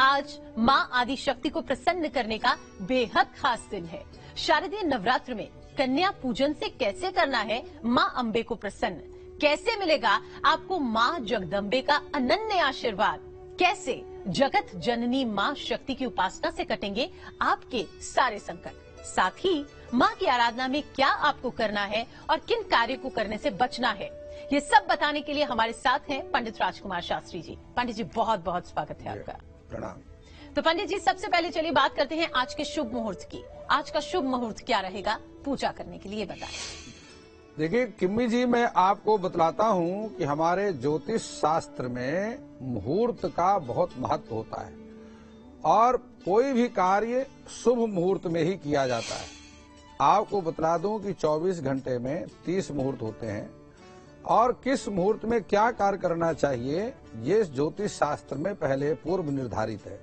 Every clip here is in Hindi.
आज माँ आदिशक्ति को प्रसन्न करने का बेहद खास दिन है। शारदीय नवरात्र में कन्या पूजन से कैसे करना है माँ अम्बे को प्रसन्न, कैसे मिलेगा आपको माँ जगदम्बे का अनन्य आशीर्वाद, कैसे जगत जननी माँ शक्ति की उपासना से कटेंगे आपके सारे संकट, साथ ही माँ की आराधना में क्या आपको करना है और किन कार्यों को करने से बचना है, ये सब बताने के लिए हमारे साथ हैं पंडित राजकुमार शास्त्री जी। पंडित जी बहुत बहुत स्वागत है आपका। प्रणाम। तो पंडित जी सबसे पहले चलिए बात करते हैं आज के शुभ मुहूर्त की। आज का शुभ मुहूर्त क्या रहेगा पूजा करने के लिए, बताएं। देखिए किम्मी जी, मैं आपको बतलाता हूँ कि हमारे ज्योतिष शास्त्र में मुहूर्त का बहुत महत्व होता है और कोई भी कार्य शुभ मुहूर्त में ही किया जाता है। आपको बतला दूं कि 24 घंटे में 30 मुहूर्त होते हैं और किस मुहूर्त में क्या कार्य करना चाहिए ये ज्योतिष शास्त्र में पहले पूर्व निर्धारित है।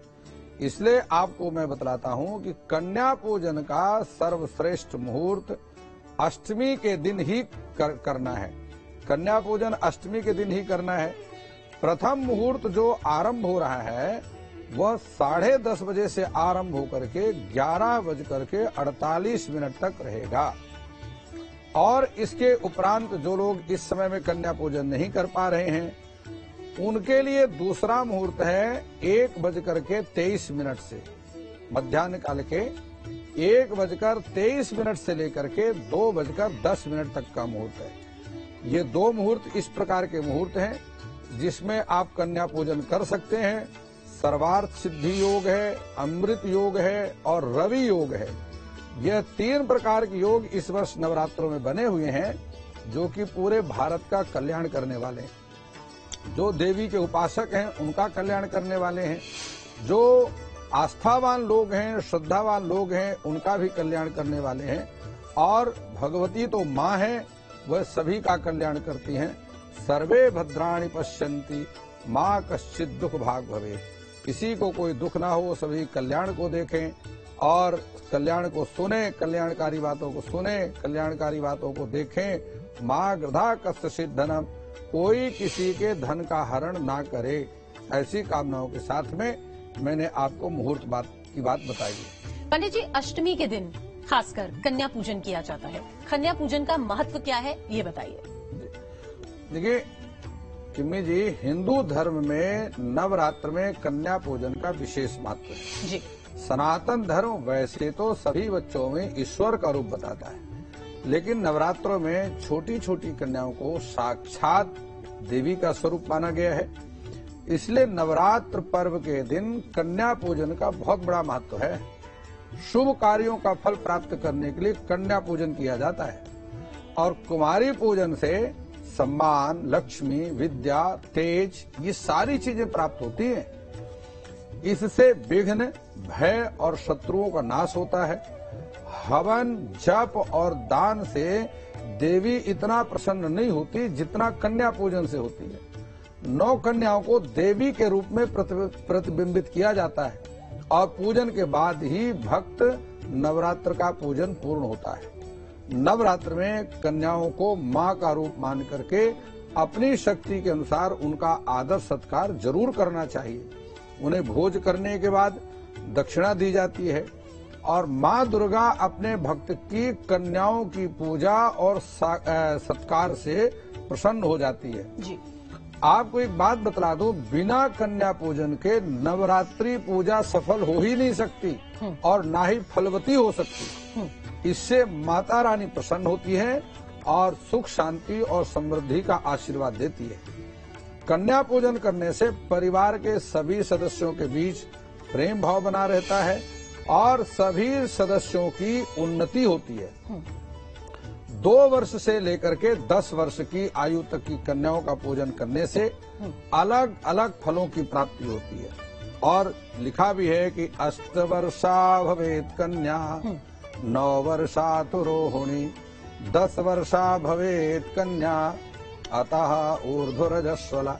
इसलिए आपको मैं बतलाता हूं कि कन्या पूजन का सर्वश्रेष्ठ मुहूर्त अष्टमी के दिन ही करना है। कन्या पूजन अष्टमी के दिन ही करना है। प्रथम मुहूर्त जो आरंभ हो रहा है वह 10:30 बजे से आरंभ होकर के 11:48 तक रहेगा और इसके उपरांत जो लोग इस समय में कन्या पूजन नहीं कर पा रहे हैं उनके लिए दूसरा मुहूर्त है 1:23 से, मध्याह्न काल के 1:23 से लेकर के 2:10 तक का मुहूर्त है। ये दो मुहूर्त इस प्रकार के मुहूर्त हैं जिसमें आप कन्या पूजन कर सकते हैं। सर्वार्थ सिद्धि योग है, अमृत योग है और रवि योग है। यह 3 प्रकार के योग इस वर्ष नवरात्रों में बने हुए हैं जो कि पूरे भारत का कल्याण करने वाले हैं। जो देवी के उपासक हैं उनका कल्याण करने वाले हैं, जो आस्थावान लोग हैं, श्रद्धावान लोग हैं, उनका भी कल्याण करने वाले हैं और भगवती तो माँ है, वह सभी का कल्याण करती हैं। सर्वे भद्राणि पश्यन्ति माँ कश्चित् दुख भाग भवे। किसी को कोई दुख ना हो, सभी कल्याण को देखें और कल्याण को सुने, कल्याणकारी बातों को सुने, कल्याणकारी बातों को देखें। माँ गृधा कस्य धनम, कोई किसी के धन का हरण ना करे। ऐसी कामनाओं के साथ में मैंने आपको मुहूर्त की बात बताई। पंडित जी अष्टमी के दिन खासकर कन्या पूजन किया जाता है, कन्या पूजन का महत्व क्या है ये बताइए। देखिए किम्मी जी, हिंदू धर्म में नवरात्र में कन्या पूजन का विशेष महत्व है जी। सनातन धर्म वैसे तो सभी बच्चों में ईश्वर का रूप बताता है, लेकिन नवरात्रों में छोटी छोटी कन्याओं को साक्षात देवी का स्वरूप माना गया है। इसलिए नवरात्र पर्व के दिन कन्या पूजन का बहुत बड़ा महत्व है। शुभ कार्यों का फल प्राप्त करने के लिए कन्या पूजन किया जाता है और कुमारी पूजन से सम्मान, लक्ष्मी, विद्या, तेज ये सारी चीजें प्राप्त होती हैं। इससे विघ्न, भय और शत्रुओं का नाश होता है। हवन, जप और दान से देवी इतना प्रसन्न नहीं होती जितना कन्या पूजन से होती है। 9 कन्याओं को देवी के रूप में प्रतिबिंबित किया जाता है और पूजन के बाद ही भक्त नवरात्र का पूजन पूर्ण होता है। नवरात्र में कन्याओं को माँ का रूप मान करके अपनी शक्ति के अनुसार उनका आदर सत्कार जरूर करना चाहिए। उन्हें भोज करने के बाद दक्षिणा दी जाती है और माँ दुर्गा अपने भक्त की कन्याओं की पूजा और सत्कार से प्रसन्न हो जाती है जी। आपको एक बात बतला दूं, बिना कन्या पूजन के नवरात्रि पूजा सफल हो ही नहीं सकती और ना ही फलवती हो सकती। इससे माता रानी प्रसन्न होती है और सुख, शांति और समृद्धि का आशीर्वाद देती है। कन्या पूजन करने से परिवार के सभी सदस्यों के बीच प्रेम भाव बना रहता है और सभी सदस्यों की उन्नति होती है। 2 वर्ष से लेकर के 10 वर्ष की आयु तक की कन्याओं का पूजन करने से अलग अलग फलों की प्राप्ति होती है और लिखा भी है कि अष्टवर्षा भवेत कन्या, 9 वर्षा तो रोहिणी, 10 वर्षा भवेत कन्या, अतः ऊर्ध्वरजस्वला।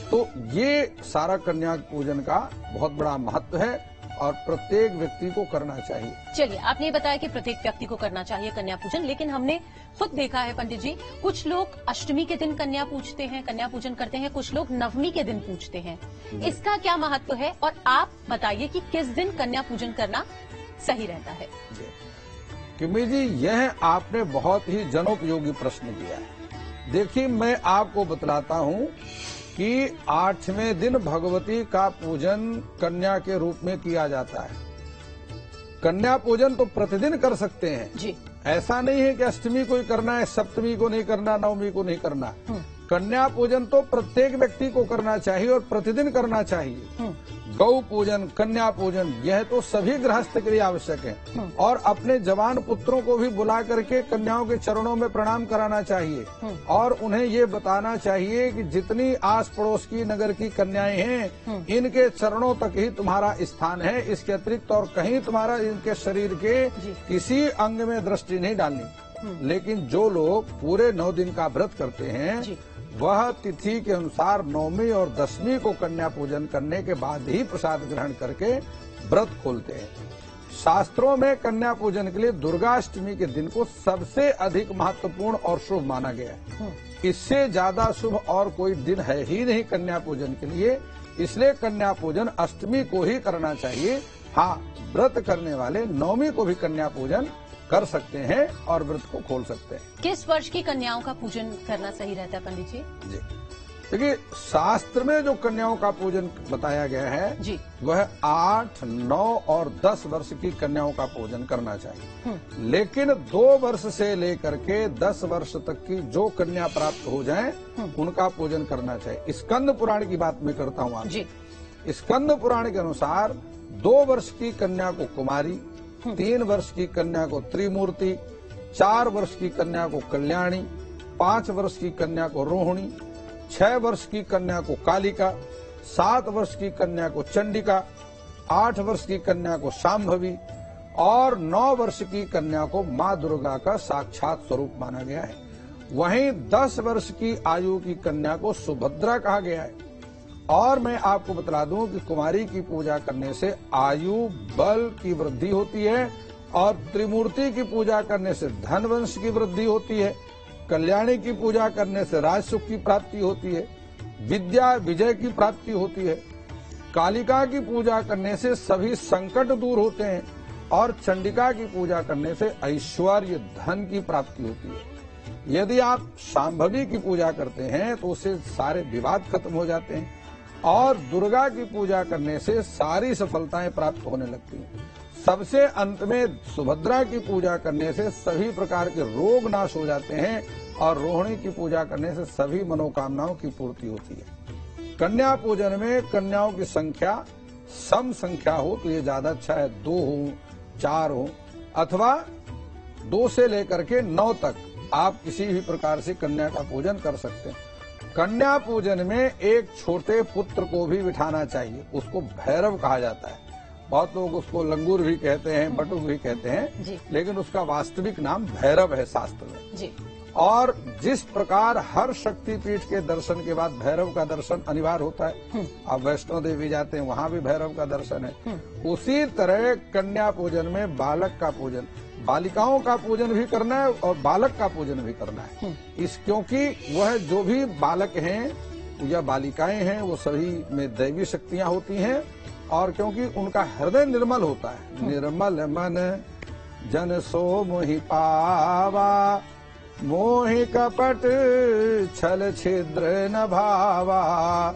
तो ये सारा कन्या पूजन का बहुत बड़ा महत्व है और प्रत्येक व्यक्ति को करना चाहिए। चलिए, आपने बताया कि प्रत्येक व्यक्ति को करना चाहिए कन्या पूजन, लेकिन हमने खुद देखा है पंडित जी, कुछ लोग अष्टमी के दिन कन्या पूजते हैं, कन्या पूजन करते हैं, कुछ लोग नवमी के दिन पूजते हैं। इसका क्या महत्व है, और आप बताइए कि किस दिन कन्या पूजन करना सही रहता है। किमी जी, यह आपने बहुत ही जनोपयोगी प्रश्न किया है। देखिए, मैं आपको बतलाता हूँ कि 8वें दिन भगवती का पूजन कन्या के रूप में किया जाता है। कन्या पूजन तो प्रतिदिन कर सकते हैं जी। ऐसा नहीं है कि अष्टमी को ही करना है, सप्तमी को नहीं करना, नवमी को नहीं करना। कन्या पूजन तो प्रत्येक व्यक्ति को करना चाहिए और प्रतिदिन करना चाहिए। गौ पूजन, कन्या पूजन, यह तो सभी गृहस्थ के लिए आवश्यक है। और अपने जवान पुत्रों को भी बुला करके कन्याओं के चरणों में प्रणाम कराना चाहिए और उन्हें ये बताना चाहिए कि जितनी आस पड़ोस की नगर की कन्याएं हैं, इनके चरणों तक ही तुम्हारा स्थान है, इसके अतिरिक्त और कहीं तुम्हारा इनके शरीर के किसी अंग में दृष्टि नहीं डालनी। लेकिन जो लोग पूरे 9 दिन का व्रत करते हैं, वह तिथि के अनुसार 9वीं और 10वीं को कन्या पूजन करने के बाद ही प्रसाद ग्रहण करके व्रत खोलते हैं। शास्त्रों में कन्या पूजन के लिए दुर्गाष्टमी के दिन को सबसे अधिक महत्वपूर्ण और शुभ माना गया है। इससे ज्यादा शुभ और कोई दिन है ही नहीं कन्या पूजन के लिए, इसलिए कन्या पूजन अष्टमी को ही करना चाहिए। हाँ, व्रत करने वाले 9वीं को भी कन्या पूजन कर सकते हैं और व्रत को खोल सकते हैं। किस वर्ष की कन्याओं का पूजन करना सही रहता है पंडित जी? जी, देखिए, शास्त्र में जो कन्याओं का पूजन बताया गया है जी, वह 8, 9 और 10 वर्ष की कन्याओं का पूजन करना चाहिए। लेकिन 2 वर्ष से लेकर के 10 वर्ष तक की जो कन्या प्राप्त हो जाए, उनका पूजन करना चाहिए। स्कंद पुराण की बात मैं करता हूँ आपसे। स्कंद पुराण के अनुसार 2 वर्ष की कन्या को कुमारी, 3 वर्ष की कन्या को त्रिमूर्ति, 4 वर्ष की कन्या को कल्याणी, 5 वर्ष की कन्या को रोहिणी, 6 वर्ष की कन्या को कालिका, 7 वर्ष की कन्या को चंडिका, 8 वर्ष की कन्या को शांभवी और 9 वर्ष की कन्या को माँ दुर्गा का साक्षात स्वरूप माना गया है। वहीं 10 वर्ष की आयु की कन्या को सुभद्रा कहा गया है। और मैं आपको बता दूं कि कुमारी की पूजा करने से आयु बल की वृद्धि होती है और त्रिमूर्ति की पूजा करने से धन वंश की वृद्धि होती है, कल्याणी की पूजा करने से राज सुख की प्राप्ति होती है, विद्या विजय की प्राप्ति होती है, कालिका की पूजा करने से सभी संकट दूर होते हैं और चंडिका की पूजा करने से ऐश्वर्य धन की प्राप्ति होती है। यदि आप शांभवी की पूजा करते हैं तो उससे सारे विवाद खत्म हो जाते हैं और दुर्गा की पूजा करने से सारी सफलताएं प्राप्त होने लगती हैं। सबसे अंत में सुभद्रा की पूजा करने से सभी प्रकार के रोग नाश हो जाते हैं और रोहिणी की पूजा करने से सभी मनोकामनाओं की पूर्ति होती है। कन्या पूजन में कन्याओं की संख्या सम संख्या हो तो ये ज्यादा अच्छा है, 2 हो, 4 हो, अथवा 2 से लेकर के 9 तक आप किसी भी प्रकार से कन्या का पूजन कर सकते हैं। कन्या पूजन में एक छोटे पुत्र को भी बिठाना चाहिए, उसको भैरव कहा जाता है। बहुत लोग उसको लंगूर भी कहते हैं, बटुक भी कहते हैं, लेकिन उसका वास्तविक नाम भैरव है शास्त्र में जी। और जिस प्रकार हर शक्तिपीठ के दर्शन के बाद भैरव का दर्शन अनिवार्य होता है, आप वैष्णो देवी जाते हैं वहां भी भैरव का दर्शन है, उसी तरह कन्या पूजन में बालक का पूजन, बालिकाओं का पूजन भी करना है और बालक का पूजन भी करना है। क्योंकि वह जो भी बालक हैं या बालिकाएं हैं वो सभी में दैवी शक्तियां होती हैं और क्योंकि उनका हृदय निर्मल होता है। निर्मल मन जन सो मोहि पावा, मोहि कपट छल छिद्र न भावा।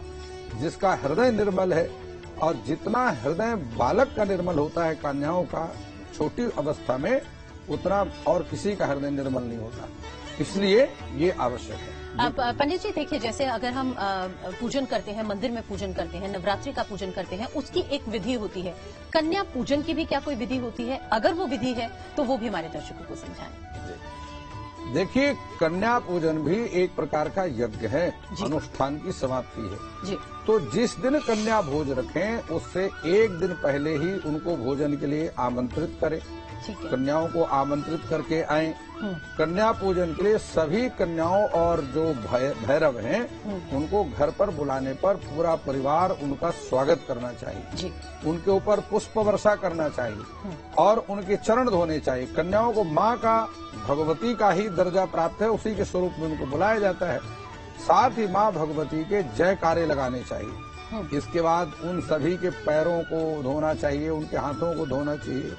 जिसका हृदय निर्मल है, और जितना हृदय बालक का निर्मल होता है कन्याओं का छोटी अवस्था में, उतना और किसी का हृदय निर्मल नहीं होता, इसलिए ये आवश्यक है। अब पंडित जी देखिए, जैसे अगर हम पूजन करते हैं, मंदिर में पूजन करते हैं, नवरात्रि का पूजन करते हैं, उसकी एक विधि होती है। कन्या पूजन की भी क्या कोई विधि होती है? अगर वो विधि है तो वो भी हमारे दर्शकों को समझाएं। देखिए, कन्या पूजन भी एक प्रकार का यज्ञ है, अनुष्ठान की समाप्ति है जी। तो जिस दिन कन्या भोज रखें उससे एक दिन पहले ही उनको भोजन के लिए आमंत्रित करें। कन्याओं को आमंत्रित करके आएं। कन्या पूजन के लिए सभी कन्याओं और जो भैरव हैं उनको घर पर बुलाने पर पूरा परिवार उनका स्वागत करना चाहिए, उनके ऊपर पुष्प वर्षा करना चाहिए और उनके चरण धोने चाहिए। कन्याओं को माँ का, भगवती का ही दर्जा प्राप्त है, उसी के स्वरूप में उनको बुलाया जाता है। साथ ही माँ भगवती के जयकारे लगाने चाहिए। इसके बाद उन सभी के पैरों को धोना चाहिए, उनके हाथों को धोना चाहिए,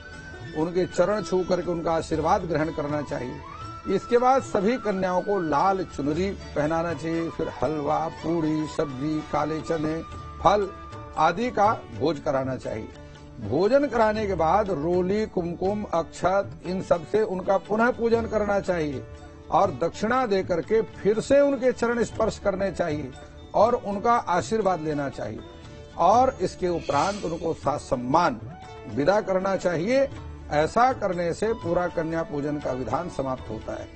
उनके चरण छू करके उनका आशीर्वाद ग्रहण करना चाहिए। इसके बाद सभी कन्याओं को लाल चुनरी पहनाना चाहिए। फिर हलवा, पूड़ी, सब्जी, काले चने, फल आदि का भोज कराना चाहिए। भोजन कराने के बाद रोली, कुमकुम, अक्षत इन सब से उनका पुनः पूजन करना चाहिए और दक्षिणा दे करके फिर से उनके चरण स्पर्श करने चाहिए और उनका आशीर्वाद लेना चाहिए और इसके उपरांत उनको सम्मान विदा करना चाहिए। ऐसा करने से पूरा कन्या पूजन का विधान समाप्त होता है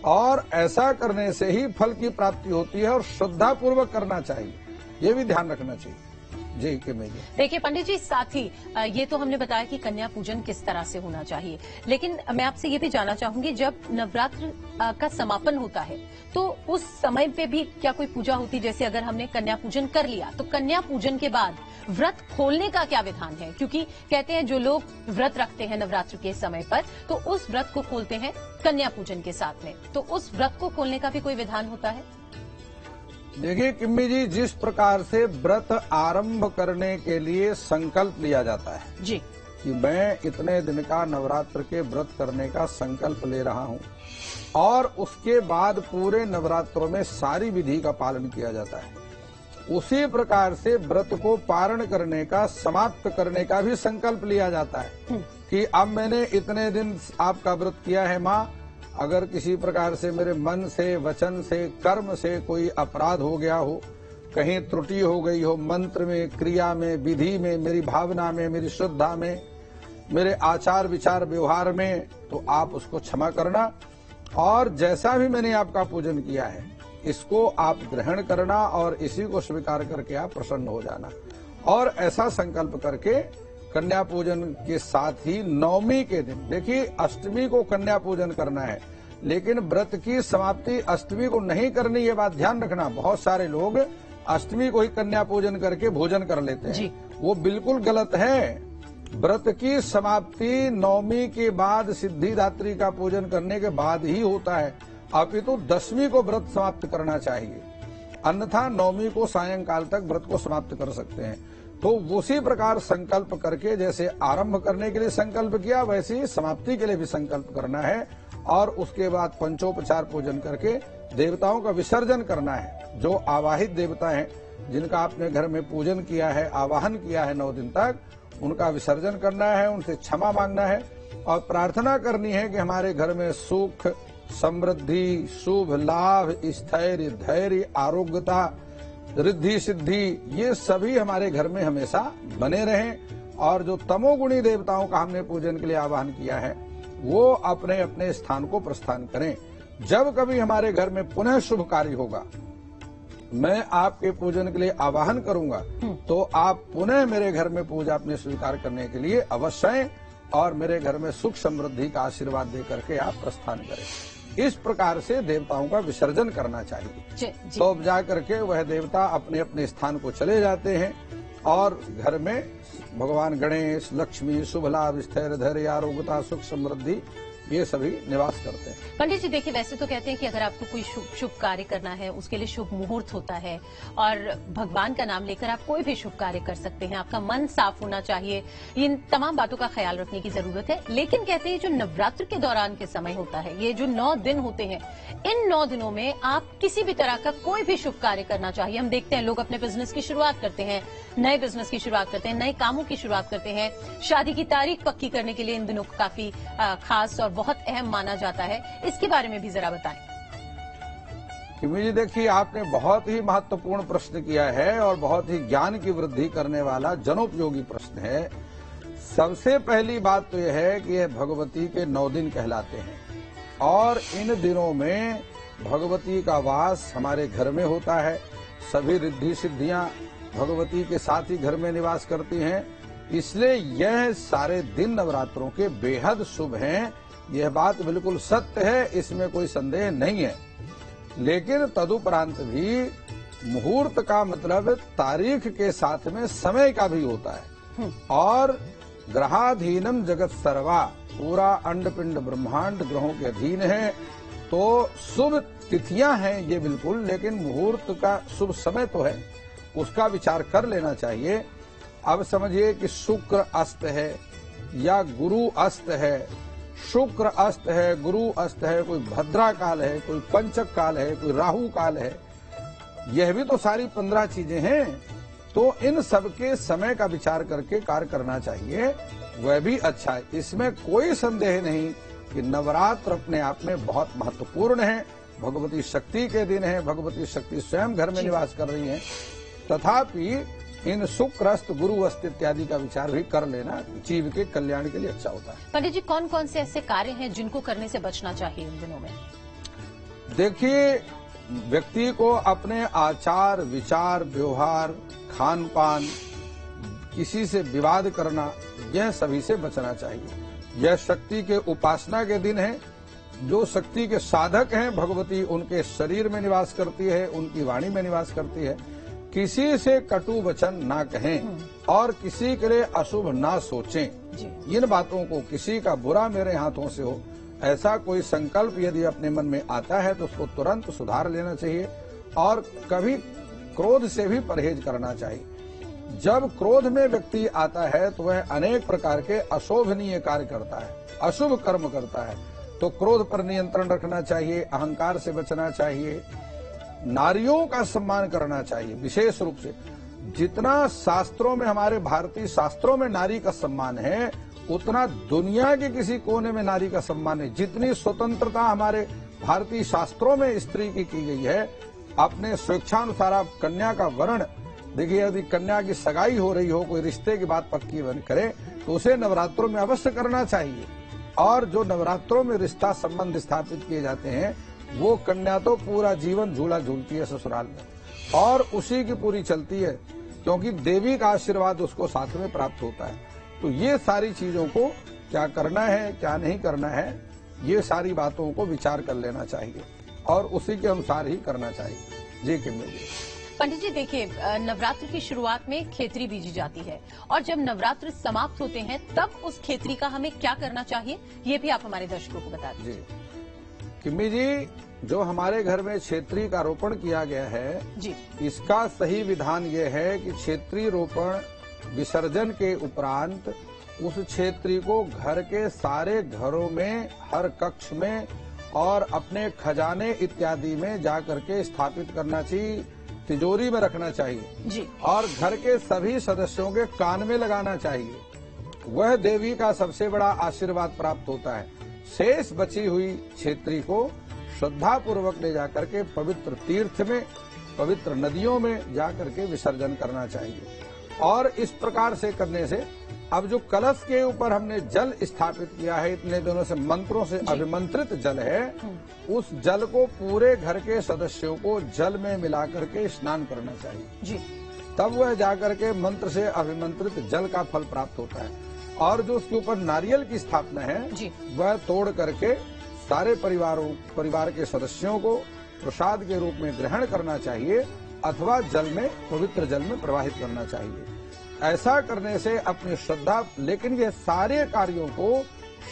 और ऐसा करने से ही फल की प्राप्ति होती है और श्रद्धा पूर्वक करना चाहिए, ये भी ध्यान रखना चाहिए। जी के में देखिए पंडित जी, साथ ही ये तो हमने बताया कि कन्या पूजन किस तरह से होना चाहिए, लेकिन मैं आपसे ये भी जानना चाहूंगी, जब नवरात्र का समापन होता है तो उस समय पे भी क्या कोई पूजा होती है? जैसे अगर हमने कन्या पूजन कर लिया तो कन्या पूजन के बाद व्रत खोलने का क्या विधान है? क्योंकि कहते हैं जो लोग व्रत रखते हैं नवरात्र के समय पर तो उस व्रत को खोलते हैं कन्या पूजन के साथ में, तो उस व्रत को खोलने का भी कोई विधान होता है? देखिए किम्मी जी, जिस प्रकार से व्रत आरंभ करने के लिए संकल्प लिया जाता है जी कि मैं इतने दिन का नवरात्र के व्रत करने का संकल्प ले रहा हूं और उसके बाद पूरे नवरात्रों में सारी विधि का पालन किया जाता है, उसी प्रकार से व्रत को पारण करने का, समाप्त करने का भी संकल्प लिया जाता है कि अब मैंने इतने दिन आपका व्रत किया है माँ, अगर किसी प्रकार से मेरे मन से, वचन से, कर्म से कोई अपराध हो गया हो, कहीं त्रुटि हो गई हो, मंत्र में, क्रिया में, विधि में, मेरी भावना में, मेरी श्रद्धा में, मेरे आचार विचार व्यवहार में, तो आप उसको क्षमा करना और जैसा भी मैंने आपका पूजन किया है इसको आप ग्रहण करना और इसी को स्वीकार करके आप प्रसन्न हो जाना। और ऐसा संकल्प करके कन्या पूजन के साथ ही नवमी के दिन, देखिए अष्टमी को कन्या पूजन करना है लेकिन व्रत की समाप्ति अष्टमी को नहीं करनी, ये बात ध्यान रखना। बहुत सारे लोग अष्टमी को ही कन्या पूजन करके भोजन कर लेते हैं, वो बिल्कुल गलत है। व्रत की समाप्ति नवमी के बाद सिद्धिदात्री का पूजन करने के बाद ही होता है, अपितु दशमी को व्रत समाप्त करना चाहिए, अन्यथा नवमी को सायंकाल तक व्रत को समाप्त कर सकते हैं। तो उसी प्रकार संकल्प करके जैसे आरंभ करने के लिए संकल्प किया वैसे ही समाप्ति के लिए भी संकल्प करना है और उसके बाद पंचोपचार पूजन करके देवताओं का विसर्जन करना है। जो आवाहित देवता हैं जिनका आपने घर में पूजन किया है, आवाहन किया है 9 दिन तक, उनका विसर्जन करना है, उनसे क्षमा मांगना है और प्रार्थना करनी है कि हमारे घर में सुख, समृद्धि, शुभ लाभ, स्थैर्य, धैर्य, आरोग्यता, रिद्धि सिद्धि ये सभी हमारे घर में हमेशा बने रहें और जो तमोगुणी देवताओं का हमने पूजन के लिए आह्वान किया है वो अपने अपने स्थान को प्रस्थान करें। जब कभी हमारे घर में पुनः शुभ कार्य होगा, मैं आपके पूजन के लिए आह्वान करूंगा तो आप पुनः मेरे घर में पूजा अपने स्वीकार करने के लिए अवश्य आएं और मेरे घर में सुख समृद्धि का आशीर्वाद दे करके आप प्रस्थान करें। इस प्रकार से देवताओं का विसर्जन करना चाहिए। तो अब जा करके वह देवता अपने अपने स्थान को चले जाते हैं और घर में भगवान गणेश, लक्ष्मी, शुभ लाभ, स्थैर्य, धैर्य, आरोग्यता, सुख समृद्धि ये सभी निवास करते हैं। पंडित जी देखिए, वैसे तो कहते हैं कि अगर आपको कोई शुभ कार्य करना है उसके लिए शुभ मुहूर्त होता है और भगवान का नाम लेकर आप कोई भी शुभ कार्य कर सकते हैं, आपका मन साफ होना चाहिए, इन तमाम बातों का ख्याल रखने की जरूरत है। लेकिन कहते हैं जो नवरात्र के दौरान के समय होता है, ये जो 9 दिन होते हैं, इन 9 दिनों में आप किसी भी तरह का कोई भी शुभ कार्य करना चाहिए। हम देखते हैं लोग अपने बिजनेस की शुरुआत करते हैं, नए बिजनेस की शुरुआत करते हैं, नए कामों की शुरुआत करते हैं, शादी की तारीख पक्की करने के लिए इन दिनों काफी खास और बहुत अहम माना जाता है। इसके बारे में भी जरा बताएं। किमी जी देखिए, आपने बहुत ही महत्वपूर्ण प्रश्न किया है और बहुत ही ज्ञान की वृद्धि करने वाला जनोपयोगी प्रश्न है। सबसे पहली बात तो यह है कि यह भगवती के 9 दिन कहलाते हैं और इन दिनों में भगवती का वास हमारे घर में होता है। सभी रिद्धि सिद्धियां भगवती के साथ ही घर में निवास करती हैं, इसलिए यह सारे दिन नवरात्रों के बेहद शुभ हैं। यह बात बिल्कुल सत्य है, इसमें कोई संदेह नहीं है। लेकिन तदुपरांत भी मुहूर्त का मतलब तारीख के साथ में समय का भी होता है। और ग्रहाधीनम जगत सर्वा, पूरा अंडपिंड ब्रह्मांड ग्रहों के अधीन है। तो शुभ तिथियां हैं ये बिल्कुल, लेकिन मुहूर्त का शुभ समय तो है, उसका विचार कर लेना चाहिए। अब समझिए कि शुक्र अस्त है या गुरु अस्त है, शुक्र अस्त है, गुरु अस्त है, कोई भद्रा काल है, कोई पंचक काल है, कोई राहु काल है, यह भी तो सारी 15 चीजें हैं। तो इन सब के समय का विचार करके कार्य करना चाहिए, वह भी अच्छा है। इसमें कोई संदेह नहीं कि नवरात्र अपने आप में बहुत महत्वपूर्ण है। भगवती शक्ति के दिन है, भगवती शक्ति स्वयं घर में निवास कर रही हैं। तथापि इन शुक्र अस्त, गुरु अस्त इत्यादि का विचार भी कर लेना जीव के कल्याण के लिए अच्छा होता है। पंडित जी, कौन कौन से ऐसे कार्य हैं जिनको करने से बचना चाहिए इन दिनों में? देखिए, व्यक्ति को अपने आचार विचार, व्यवहार, खान पान, किसी से विवाद करना, यह सभी से बचना चाहिए। यह शक्ति के उपासना के दिन है। जो शक्ति के साधक हैं, भगवती उनके शरीर में निवास करती है, उनकी वाणी में निवास करती है। किसी से कटु वचन ना कहें और किसी के लिए अशुभ ना सोचें। इन बातों को, किसी का बुरा मेरे हाथों से हो, ऐसा कोई संकल्प यदि अपने मन में आता है तो उसको तुरंत सुधार लेना चाहिए। और कभी क्रोध से भी परहेज करना चाहिए। जब क्रोध में व्यक्ति आता है तो वह अनेक प्रकार के अशोभनीय कार्य करता है, अशुभ कर्म करता है। तो क्रोध पर नियंत्रण रखना चाहिए, अहंकार से बचना चाहिए, नारियों का सम्मान करना चाहिए। विशेष रूप से जितना शास्त्रों में, हमारे भारतीय शास्त्रों में नारी का सम्मान है, उतना दुनिया के किसी कोने में नारी का सम्मान है। जितनी स्वतंत्रता हमारे भारतीय शास्त्रों में स्त्री की गई है, अपने स्वेच्छानुसार आप कन्या का वर्ण देखिए। यदि कन्या की सगाई हो रही हो, कोई रिश्ते की बात पक्की करे, तो उसे नवरात्रों में अवश्य करना चाहिए। और जो नवरात्रों में रिश्ता संबंध स्थापित किए जाते हैं, वो कन्या तो पूरा जीवन झूला झूलती है ससुराल में, और उसी की पूरी चलती है, क्योंकि देवी का आशीर्वाद उसको साथ में प्राप्त होता है। तो ये सारी चीजों को क्या करना है, क्या नहीं करना है, ये सारी बातों को विचार कर लेना चाहिए और उसी के अनुसार ही करना चाहिए। जी किम्मी जी। पंडित जी, देखिए, नवरात्र की शुरुआत में खेतरी बीजी जाती है, और जब नवरात्र समाप्त होते हैं तब उस खेतरी का हमें क्या करना चाहिए, ये भी आप हमारे दर्शकों को बता दीजिए। किम्मी जी, जो हमारे घर में क्षेत्री का रोपण किया गया है जी, इसका सही विधान ये है कि क्षेत्री रोपण विसर्जन के उपरांत उस क्षेत्री को घर के सारे घरों में, हर कक्ष में और अपने खजाने इत्यादि में जाकर के स्थापित करना चाहिए, तिजोरी में रखना चाहिए जी। और घर के सभी सदस्यों के कान में लगाना चाहिए। वह देवी का सबसे बड़ा आशीर्वाद प्राप्त होता है। शेष बची हुई क्षेत्री को श्रद्धा पूर्वक ले जाकर के पवित्र तीर्थ में, पवित्र नदियों में जाकर के विसर्जन करना चाहिए। और इस प्रकार से करने से अब जो कलश के ऊपर हमने जल स्थापित किया है, इतने दिनों से मंत्रों से अभिमंत्रित जल है, उस जल को पूरे घर के सदस्यों को जल में मिलाकर के स्नान करना चाहिए जी। तब वह जाकर के मंत्र से अभिमंत्रित जल का फल प्राप्त होता है। और जो उसके ऊपर नारियल की स्थापना है वह तोड़ करके सारे परिवार के सदस्यों को प्रसाद के रूप में ग्रहण करना चाहिए अथवा जल में, पवित्र जल में प्रवाहित करना चाहिए। ऐसा करने से अपनी श्रद्धा, लेकिन ये सारे कार्यों को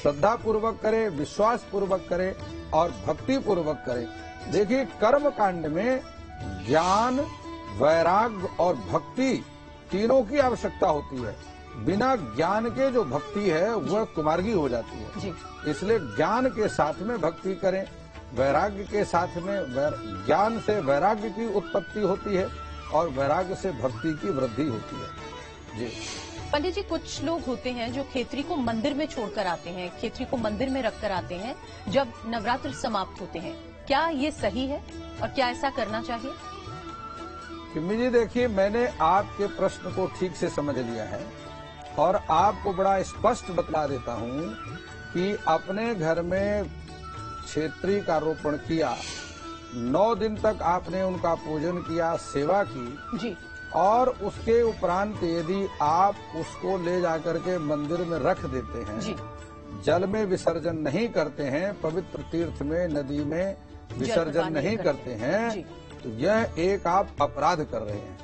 श्रद्धा पूर्वक करें, विश्वास पूर्वक करें और भक्ति पूर्वक करें। देखिए, कर्म कांड में ज्ञान, वैराग्य और भक्ति तीनों की आवश्यकता होती है। बिना ज्ञान के जो भक्ति है वह कुमार्गी हो जाती है जी। इसलिए ज्ञान के साथ में भक्ति करें, वैराग्य के साथ में, ज्ञान से वैराग्य की उत्पत्ति होती है और वैराग्य से भक्ति की वृद्धि होती है। जी पंडित जी, कुछ लोग होते हैं जो खेतरी को मंदिर में छोड़कर आते हैं, खेतरी को मंदिर में रखकर आते हैं जब नवरात्र समाप्त होते हैं, क्या ये सही है और क्या ऐसा करना चाहिए? किम्मी जी, देखिए, मैंने आपके प्रश्न को ठीक से समझ लिया है और आपको बड़ा स्पष्ट बतला देता हूँ कि अपने घर में क्षेत्री का रोपण किया, 9 दिन तक आपने उनका पूजन किया, सेवा की जी, और उसके उपरांत यदि आप उसको ले जाकर के मंदिर में रख देते हैं, जी, जल में विसर्जन नहीं करते हैं, पवित्र तीर्थ में, नदी में विसर्जन नहीं करते हैं, तो यह एक आप अपराध कर रहे हैं।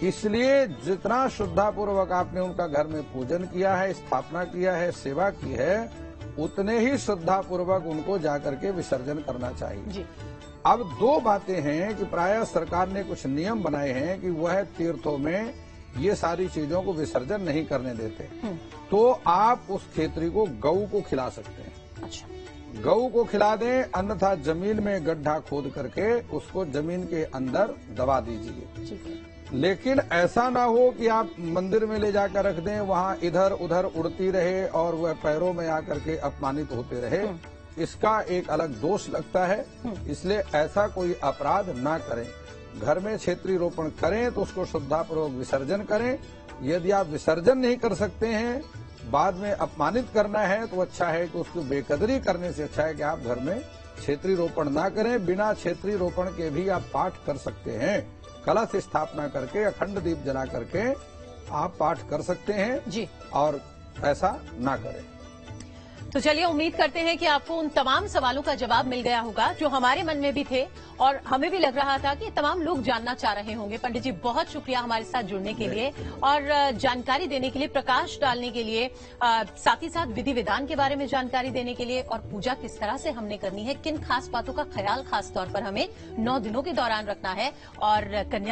इसलिए जितना श्रद्धापूर्वक आपने उनका घर में पूजन किया है, स्थापना किया है, सेवा की है, उतने ही श्रद्धापूर्वक उनको जाकर के विसर्जन करना चाहिए। जी। अब 2 बातें हैं कि प्रायः सरकार ने कुछ नियम बनाए हैं कि वह तीर्थों में ये सारी चीजों को विसर्जन नहीं करने देते, तो आप उस खेतरी को गऊ को खिला सकते हैं। अच्छा, गऊ को खिला दें, अन्यथा जमीन में गड्ढा खोद करके उसको जमीन के अंदर दबा दीजिए। ठीक है। लेकिन ऐसा ना हो कि आप मंदिर में ले जाकर रख दें, वहाँ इधर उधर उड़ती रहे और वह पैरों में आकर के अपमानित होते रहे, इसका एक अलग दोष लगता है। इसलिए ऐसा कोई अपराध ना करें। घर में क्षेत्रीय रोपण करें तो उसको श्रद्धापूर्वक विसर्जन करें। यदि आप विसर्जन नहीं कर सकते हैं, बाद में अपमानित करना है, तो अच्छा है कि उसकी बेकदरी करने से अच्छा है कि आप घर में क्षेत्रीय रोपण ना करें। बिना क्षेत्रीय रोपण के भी आप पाठ कर सकते हैं। कलश स्थापना करके, अखंड दीप जला करके आप पाठ कर सकते हैं जी, और ऐसा ना करें। तो चलिए, उम्मीद करते हैं कि आपको उन तमाम सवालों का जवाब मिल गया होगा जो हमारे मन में भी थे और हमें भी लग रहा था कि तमाम लोग जानना चाह रहे होंगे। पंडित जी, बहुत शुक्रिया हमारे साथ जुड़ने के लिए और जानकारी देने के लिए, प्रकाश डालने के लिए, साथ ही साथ विधि विधान के बारे में जानकारी देने के लिए और पूजा किस तरह से हमने करनी है, किन खास बातों का ख्याल खास तौर पर हमें 9 दिनों के दौरान रखना है और कन्या